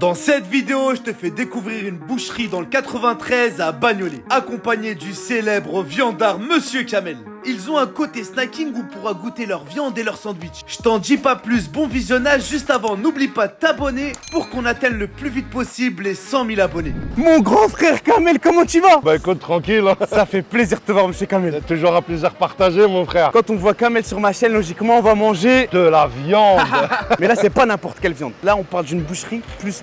Dans cette vidéo, je te fais découvrir une boucherie dans le 93 à Bagnolet, accompagné du célèbre viandard Monsieur Kamel. Ils ont un côté snacking où tu pourras goûter leur viande et leur sandwich. Je t'en dis pas plus, bon visionnage. Juste avant, n'oublie pas de t'abonner pour qu'on atteigne le plus vite possible les 100 000 abonnés. Mon grand frère Kamel, comment tu vas? Bah écoute, tranquille, hein. Ça fait plaisir de te voir, monsieur Kamel. C'est toujours un plaisir partagé, mon frère. Quand on voit Kamel sur ma chaîne, logiquement, on va manger. De la viande. Mais là, c'est pas n'importe quelle viande. Là, on parle d'une boucherie plus.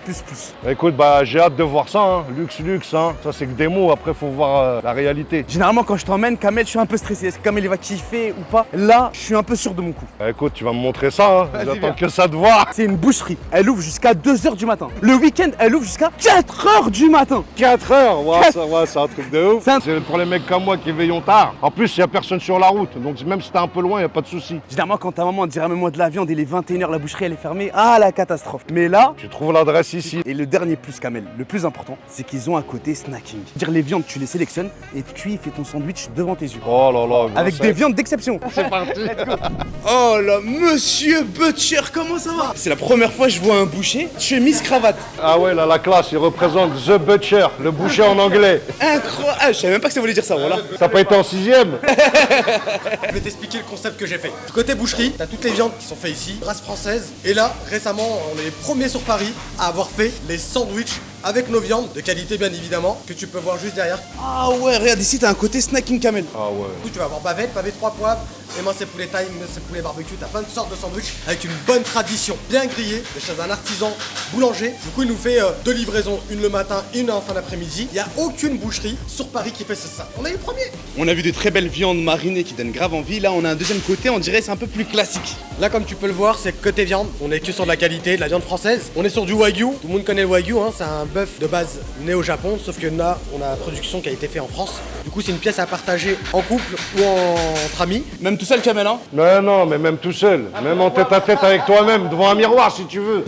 Écoute, bah j'ai hâte de voir ça, hein. Luxe, hein. Ça c'est que des mots, après faut voir la réalité. Généralement, quand je t'emmène, Kamel, je suis un peu stressé. Est-ce que Kamel il va kiffer ou pas? Là, je suis un peu sûr de mon coup. Bah, écoute, tu vas me montrer ça, hein. Vas-y, J'attends viens. que ça de voir. C'est une boucherie. Elle ouvre jusqu'à 2h du matin. Le week-end, elle ouvre jusqu'à 4h du matin. 4 heures, ouais, ça va, c'est un truc de ouf. C'est un- C'est pour les mecs comme moi qui veillons tard. En plus, il n'y a personne sur la route, donc même si t'es un peu loin, il n'y a pas de souci. Généralement, quand ta maman dit ramène-moi de la viande, il est 21h, la boucherie elle est fermée. Ah, la catastrophe. Mais là, Tu trouves l'adresse ici. et le dernier plus, Kamel, le plus important, c'est qu'ils ont un côté snacking. Dire les viandes, tu les sélectionnes et tu cuis, fais ton sandwich devant tes yeux. Oh là là. Avec ça- des viandes d'exception. C'est parti. Oh là, monsieur Butcher, comment ça va? C'est la première fois que je vois un boucher, chemise cravate. Ah ouais, là, la classe, il représente The Butcher, le boucher en anglais. Incroyable, je savais même pas que ça voulait dire ça, voilà. Ça n'a pas été en 6ème. Je vais t'expliquer le concept que j'ai fait. Du côté boucherie, t'as toutes les viandes qui sont faites ici, race française. Et là, récemment, on est les premiers sur Paris à avoir fait les sandwichs avec nos viandes, de qualité bien évidemment, que tu peux voir juste derrière. Ah ouais, regarde ici, t'as un côté snacking, Kamel. Ah ouais. Du coup, tu vas avoir bavette, pavé 3 poivres, émincé poulet thaï, émincé poulet barbecue. T'as plein de sortes de sandwichs avec une bonne tradition, bien grillée, de chez un artisan boulanger. Du coup, il nous fait 2 livraisons, une le matin, une en fin d'après-midi. Il n'y a aucune boucherie sur Paris qui fait ça. On est les premiers. On a vu de très belles viandes marinées qui donnent grave envie. Là, on a un deuxième côté, on dirait c'est un peu plus classique. Là, comme tu peux le voir, c'est côté viande. On est que sur de la qualité, de la viande française. On est sur du wagyu. Tout le monde connaît le wagyu, hein. C'est un bœuf de base né au Japon, sauf que là, on a la production qui a été faite en France. Du coup, c'est une pièce à partager en couple ou entre amis. Même tout seul, Kamel, hein? Mais non, mais même tout seul. Même en tête à tête avec toi-même, devant un miroir si tu veux.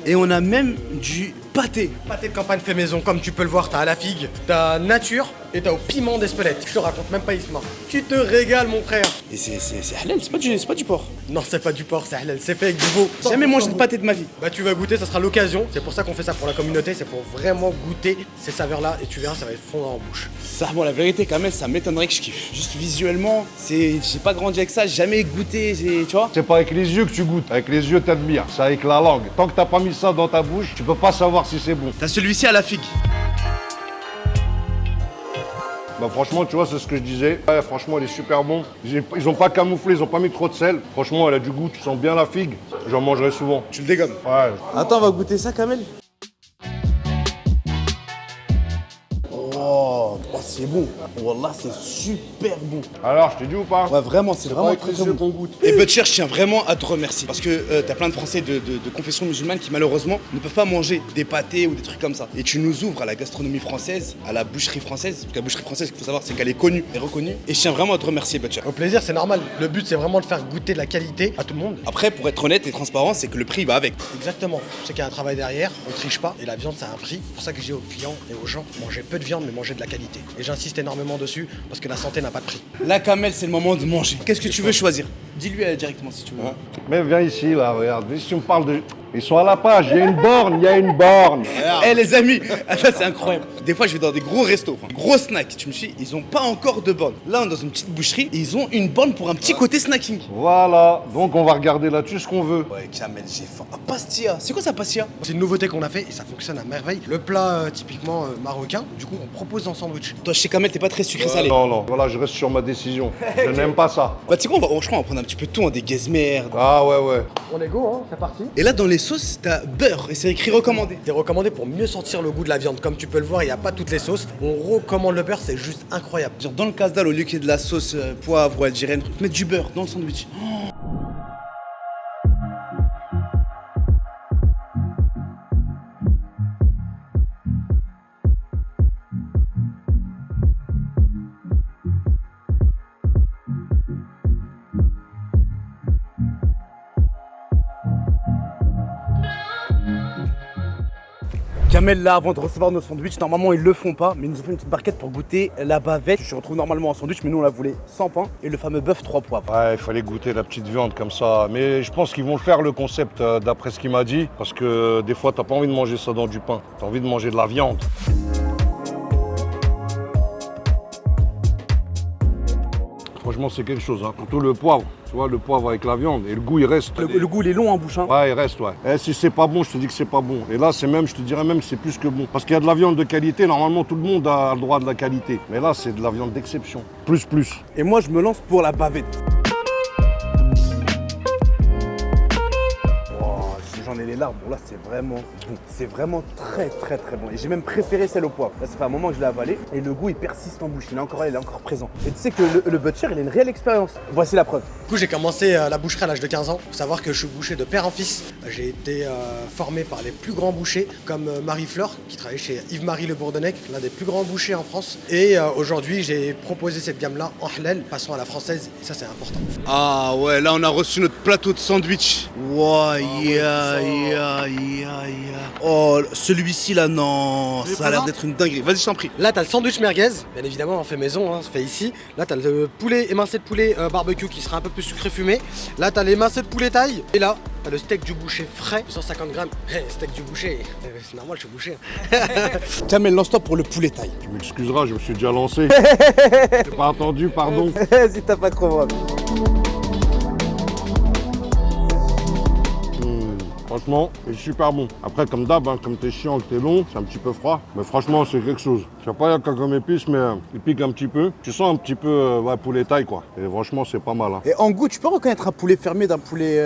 Et on a même du pâté. Pâté de campagne fait maison, comme tu peux le voir, t'as à la figue, t'as nature et t'as au piment d'Espelette. Je te raconte même pas, Isma. Tu te régales, mon frère. Et c'est halal, c'est pas du porc. Non, c'est pas du porc, c'est halal, c'est fait avec du veau. J'ai jamais mangé de pâté de ma vie. Bah tu vas goûter, ça sera l'occasion. C'est pour ça qu'on fait ça pour la communauté, c'est pour vraiment goûter ces saveurs-là et tu verras, ça va être fondant en bouche. Ça, bon, la vérité, Kamel, ça m'étonnerait que je kiffe. Juste visuellement, j'ai pas grandi avec ça, j'ai jamais goûté, tu vois. C'est pas avec les yeux que tu goûtes, avec les yeux t'admires, c'est avec la langue. Tant que t'as pas mis ça dans ta bouche, tu peux pas savoir si c'est bon. T'as celui-ci à la figue. Bah franchement, tu vois, c'est ce que je disais. Ouais, franchement, il est super bon. Ils ont pas camouflé, ils ont pas mis trop de sel. Franchement, elle a du goût, tu sens bien la figue. J'en mangerai souvent. Tu le dégommes. Ouais. Attends, on va goûter ça, Kamel. Oh, c'est bon. Wallah, c'est super bon. Alors, je t'ai dit ou pas? Ouais, vraiment, c'est vraiment avec très, les très yeux bon. qu'on goûte. Et Butcher, je tiens vraiment à te remercier parce que t'as plein de Français de confession musulmane qui malheureusement ne peuvent pas manger des pâtés ou des trucs comme ça. Et tu nous ouvres à la gastronomie française, à la boucherie française. Parce que la boucherie française, ce qu'il faut savoir, c'est qu'elle est connue et reconnue. Et je tiens vraiment à te remercier, Butcher. Au plaisir, c'est normal. Le but, c'est vraiment de faire goûter de la qualité à tout le monde. Après, pour être honnête et transparent, c'est que le prix va avec. Exactement. Je sais qu'il y a un travail derrière, on triche pas. Et la viande, ça a un prix. C'est pour ça que je dis aux clients et aux gens, mangez peu de viande, mais mangez de la qualité. Et j'insiste énormément dessus parce que la santé n'a pas de prix. Là, Kamel, c'est le moment de manger. Qu'est-ce que tu veux choisir? Dis-lui directement si tu veux. Mais viens ici, là, regarde. Si tu me parles de... Ils sont à la page, il y a une borne, il y a une borne. Eh les amis, ça c'est incroyable. Des fois je vais dans des gros restos, gros snacks, tu me suis, ils ont pas encore de borne. Là on est dans une petite boucherie et ils ont une borne pour un petit côté snacking. Voilà, donc on va regarder là-dessus ce qu'on veut. Ouais Kamel, j'ai faim. Ah, pastilla, c'est quoi ça pastilla? C'est une nouveauté qu'on a fait et ça fonctionne à merveille. Le plat typiquement marocain, du coup, on propose en sandwich. Toi chez Kamel t'es pas très sucré salé. Non, non, voilà, je reste sur ma décision. Je n'aime pas ça. Bah tu sais quoi, je crois qu'on va prendre un petit peu de tout, des gazmères. Ah ouais, ouais. On est go, hein, c'est parti. Et là dans les sauces t'as beurre et c'est écrit recommandé. C'est recommandé pour mieux sentir le goût de la viande. Comme tu peux le voir, il n'y a pas toutes les sauces. On recommande le beurre, c'est juste incroyable. Genre dans le casse-dalle au lieu qu'il y ait de la sauce poivre ou algérienne, mettre du beurre dans le sandwich. Kamel, là, avant de recevoir nos sandwichs, normalement ils le font pas, mais ils nous ont fait une petite barquette pour goûter la bavette. Je retrouve normalement en sandwich, mais nous on la voulait sans pain et le fameux bœuf 3 poivres. Ouais, il fallait goûter la petite viande comme ça. Mais je pense qu'ils vont le faire le concept d'après ce qu'il m'a dit. Parce que des fois, t'as pas envie de manger ça dans du pain. T'as envie de manger de la viande. Franchement, c'est quelque chose. Hein. Surtout le poivre. Tu vois, le poivre avec la viande. Et le goût, il reste. Le goût, il est long en bouche. Hein. Ouais, il reste, ouais. Et si c'est pas bon, je te dis que c'est pas bon. Et là, c'est même, je te dirais même, c'est plus que bon. Parce qu'il y a de la viande de qualité. Normalement, tout le monde a le droit de la qualité. Mais là, c'est de la viande d'exception. Plus. Et moi, je me lance pour la bavette. J'en ai les larmes, bon là c'est vraiment bon, c'est vraiment très bon et j'ai même préféré celle au poivre. Là ça fait un moment que je l'ai avalé et le goût il persiste en bouche, il est encore présent. Et tu sais que le butcher il a une réelle expérience, voici la preuve. Du coup j'ai commencé la boucherie à l'âge de 15 ans, faut savoir que je suis boucher de père en fils. J'ai été formé par les plus grands bouchers comme Marie-Fleur qui travaille chez Yves-Marie Le Bourdonnec, l'un des plus grands bouchers en France. Et aujourd'hui j'ai proposé cette gamme là en halal, passons à la française et ça c'est important. Ah ouais, là on a reçu notre plateau de sandwich. Wow, Oh, celui-ci là, non, ça a l'air d'être une dinguerie. Vas-y, je t'en prie. Là, t'as le sandwich merguez, bien évidemment, on fait maison, hein, c'est fait ici. Là, t'as le poulet émincé de poulet barbecue qui sera un peu plus sucré fumé. Là, t'as l'émincé de poulet taille. Et là, t'as le steak du boucher frais, 150 grammes. Hey, steak du boucher, c'est normal, je suis boucher. Kamel, lance-toi pour le poulet taille. Tu m'excuseras, je me suis déjà lancé. J'ai pas entendu, pardon. Si t'as pas trop. Franchement, c'est super bon. Après, comme d'hab, hein, comme t'es chiant, que t'es long, c'est un petit peu froid. Mais franchement, c'est quelque chose. Je sais pas, il y a quoi comme épice, mais il pique un petit peu. Tu sens un petit peu poulet taille, quoi. Et franchement, c'est pas mal. Hein. Et en goût, tu peux reconnaître un poulet fermé d'un poulet.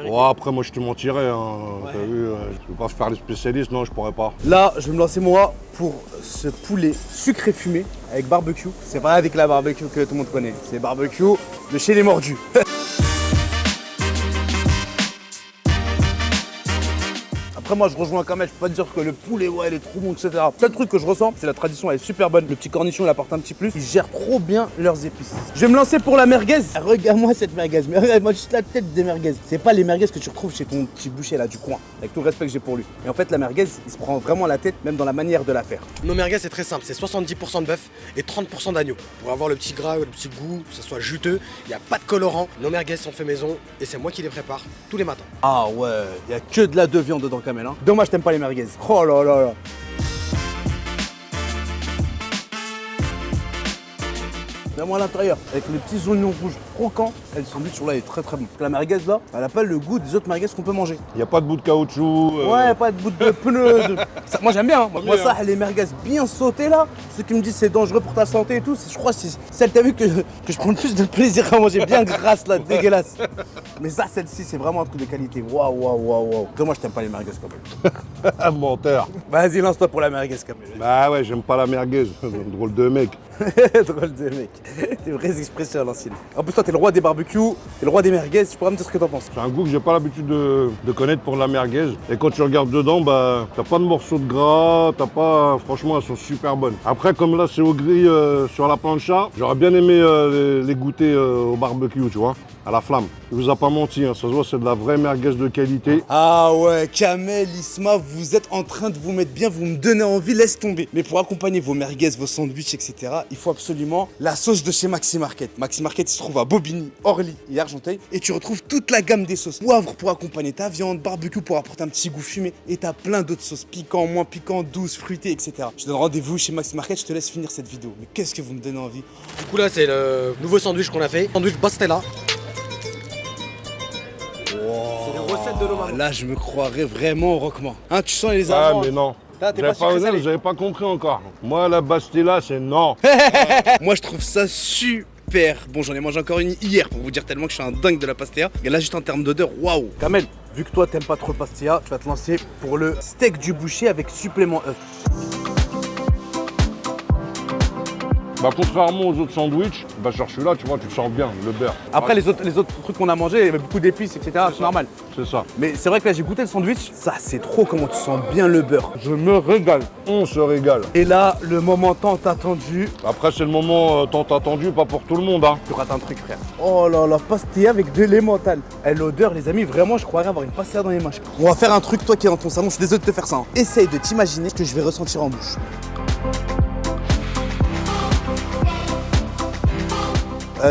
Ouais, après, moi, je te mentirais. Hein. Ouais. T'as vu, je peux pas faire les spécialistes, non, je pourrais pas. Là, je vais me lancer moi pour ce poulet sucré fumé avec barbecue. C'est pas avec la barbecue que tout le monde connaît. C'est barbecue de chez les mordus. Après moi je rejoins quand même, je peux pas te dire que le poulet ouais il est trop bon, etc. Le seul truc que je ressens, c'est la tradition, elle est super bonne. Le petit cornichon il apporte un petit plus, ils gèrent trop bien leurs épices. Je vais me lancer pour la merguez. Regarde-moi cette merguez, mais regarde-moi juste la tête des merguez. C'est pas les merguez que tu retrouves chez ton petit boucher là du coin, avec tout le respect que j'ai pour lui. Et en fait la merguez, il se prend vraiment la tête, même dans la manière de la faire. Nos merguez c'est très simple, c'est 70% de bœuf et 30% d'agneau. Pour avoir le petit gras, le petit goût, que ce soit juteux, il n'y a pas de colorant. Nos merguez sont faits maison et c'est moi qui les prépare tous les matins. Ah ouais, il y a que de la de viande dedans Kamel. Hein. Dommage t'aimes pas les merguez. Oh là là là. Vraiment à l'intérieur, avec les petits oignons rouges croquants, et le sandwich là est très bon. La merguez là, elle a pas le goût des autres merguez qu'on peut manger. Il n'y a pas de bout de caoutchouc. Ouais, pas de bout de pneu. Ça, moi j'aime bien. Hein. Moi ça, les merguez bien sautées là, ceux qui me disent c'est dangereux pour ta santé et tout, je crois que c'est celle t'as vu que je prends le plus de plaisir à manger, bien grasse là, dégueulasse. Mais ça, celle-ci, c'est vraiment un truc de qualité. Waouh. Dommage, t'aimes pas les merguez quand même. Menteur. Vas-y, lance-toi pour la merguez quand même. Bah ouais, j'aime pas la merguez. Drôle de mec. Drôle de mec. Des vraies expressions à l'ancienne. En plus, toi, t'es le roi des barbecues, t'es le roi des merguez. Tu pourras me dire ce que t'en penses. C'est un goût que j'ai pas l'habitude de connaître pour la merguez. Et quand tu regardes dedans, bah, t'as pas de morceaux de gras, t'as pas. Franchement, elles sont super bonnes. Après, comme là, c'est au gris sur la plancha, j'aurais bien aimé les goûter au barbecue, tu vois, à la flamme. Il vous a pas menti, hein, ça se voit, c'est de la vraie merguez de qualité. Ah ouais, Kamel, Isma, vous êtes en train de vous mettre bien, vous me donnez envie, laisse tomber. Mais pour accompagner vos merguez, vos sandwichs, etc., il faut absolument la sauce de chez Maxi Market. Maxi Market, il se trouve à Bobigny, Orly et Argenteuil. Et tu retrouves toute la gamme des sauces. Poivre pour accompagner ta viande, barbecue pour apporter un petit goût fumé. Et t'as plein d'autres sauces, piquants, moins piquants, douces, fruitées, etc. Je te donne rendez-vous chez Maxi Market, je te laisse finir cette vidéo. Mais qu'est-ce que vous me donnez envie? Du coup là, c'est le nouveau sandwich qu'on a fait, sandwich Bastella. C'est les recettes de l'Oman. Là, je me croirais vraiment au Roquemort. Hein, tu sens les Allemands? Ah, mais non. Là, t'es pas sucré-salé. Vous avez pas compris encore. Moi, la Bastilla, c'est non. Moi, je trouve ça super bon. J'en ai mangé encore une hier pour vous dire tellement que je suis un dingue de la pastilla. Et là, juste en termes d'odeur, waouh. Kamel, vu que toi, t'aimes pas trop le pastilla, tu vas te lancer pour le steak du boucher avec supplément œuf. Bah contrairement aux autres sandwichs, bah sur celui-là, tu vois, tu sens bien le beurre. Après, les autres trucs qu'on a mangés, il y avait beaucoup d'épices, etc. C'est normal. C'est ça. Mais c'est vrai que là, j'ai goûté le sandwich. Ça, c'est trop comment tu sens bien le beurre. Je me régale. On se régale. Et là, le moment tant attendu. Après, c'est le moment tant attendu, pas pour tout le monde, hein. Tu rates un truc, frère. Oh là là, pastilla avec de l'emmental. Et l'odeur, les amis, vraiment, je croirais avoir une pastilla dans les mains. On va faire un truc, toi qui es dans ton salon, je suis désolé de te faire ça. Hein. Essaye de t'imaginer ce que je vais ressentir en bouche.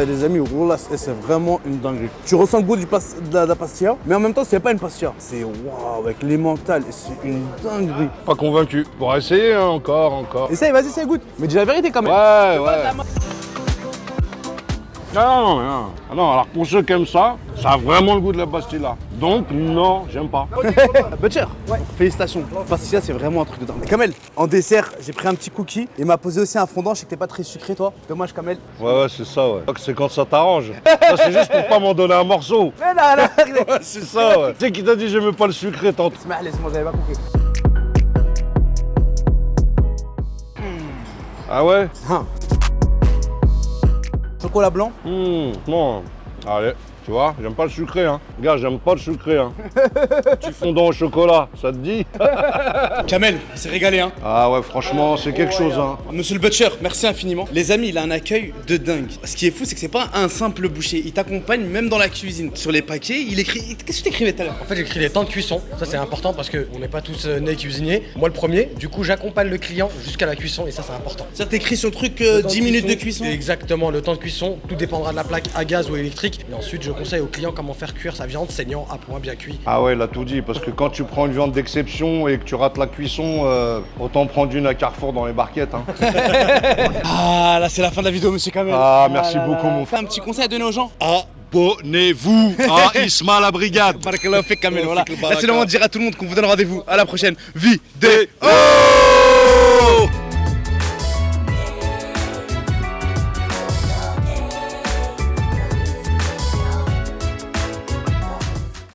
Les amis, wallah, c'est vraiment une dinguerie. Tu ressens le goût de la pastilla, mais en même temps, c'est pas une pastilla. C'est waouh, avec l'emmental, et c'est une dinguerie. Pas convaincu. Pour essayer, hein, encore. Essaye, vas-y, essaye, goûte. Mais dis la vérité quand même. Ouais. Non. Ah non, alors pour ceux qui aiment ça, ça a vraiment le goût de la pastilla. Donc, non, j'aime pas. Butcher, ouais. Félicitations. Pastilla, c'est vraiment un truc de dingue. Mais Kamel, en dessert, j'ai pris un petit cookie et m'a posé aussi un fondant. Je sais que t'es pas très sucré, toi. Dommage, Kamel. Ouais, c'est ça, ouais. C'est quand ça t'arrange. Ça, c'est juste pour pas m'en donner un morceau. Mais là, Ouais, c'est ça, ouais. Tu sais qui t'a dit j'aimais pas le sucré, tante. Laisse-moi, j'avais pas compris. Ah ouais? Chocolat blanc. Bon. Allez, tu vois, j'aime pas le sucré, hein. Gars, j'aime pas le sucré, hein. Petit fondant au chocolat, ça te dit? Kamel, il s'est régalé, hein. Ah ouais, franchement, c'est quelque chose, hein. Monsieur le butcher, merci infiniment. Les amis, il a un accueil de dingue. Ce qui est fou, c'est que c'est pas un simple boucher. Il t'accompagne même dans la cuisine. Sur les paquets, il écrit. Qu'est-ce que tu écrivais tout à l'heure? En fait, j'écris les temps de cuisson. Ça, c'est important parce qu'on n'est pas tous nés cuisiniers. Moi, le premier. Du coup, j'accompagne le client jusqu'à la cuisson et ça, c'est important. C'est-à-dire, t'écris sur le truc Le temps 10 minutes de cuisson. Exactement, le temps de cuisson. Tout dépendra de la plaque à gaz ou électrique. Et ensuite, je conseille au client comment faire cuire sa viande saignant à point bien cuit. Ah ouais, il a tout dit, parce que quand tu prends une viande d'exception et que tu rates la cuisson, autant prendre une à Carrefour dans les barquettes, hein. Ah, là, c'est la fin de la vidéo, monsieur Kamel. Ah, merci beaucoup, mon frère. Fais un petit conseil à donner aux gens. Abonnez-vous à Isma la brigade. Barakallahu fik, Kamel, voilà. Là, c'est le moment de dire à tout le monde qu'on vous donne rendez-vous à la prochaine vidéo.